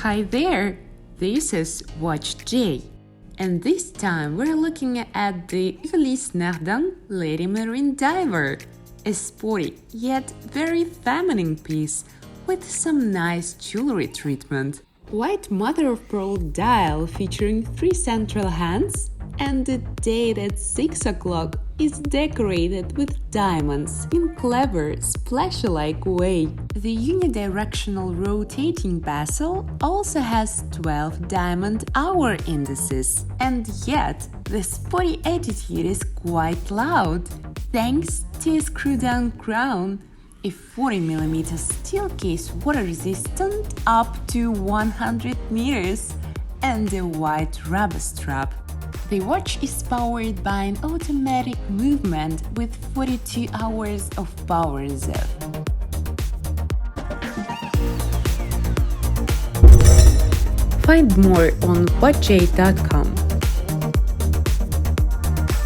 Hi there, this is WatchJ, and this time we're looking at the Ulysse Nardin Lady Marine Diver, a sporty yet very feminine piece with some nice jewelry treatment. White mother-of-pearl dial featuring 3 central hands, and the date at 6 o'clock is decorated with diamonds in clever, splashy-like way. The unidirectional rotating bezel also has 12 diamond hour indices. And yet, the sporty attitude is quite loud, thanks to a screw-down crown, a 40mm steel case water-resistant up to 100 meters, and a white rubber strap. The watch is powered by an automatic movement with 42 hours of power reserve. Find more on WatchJ.com.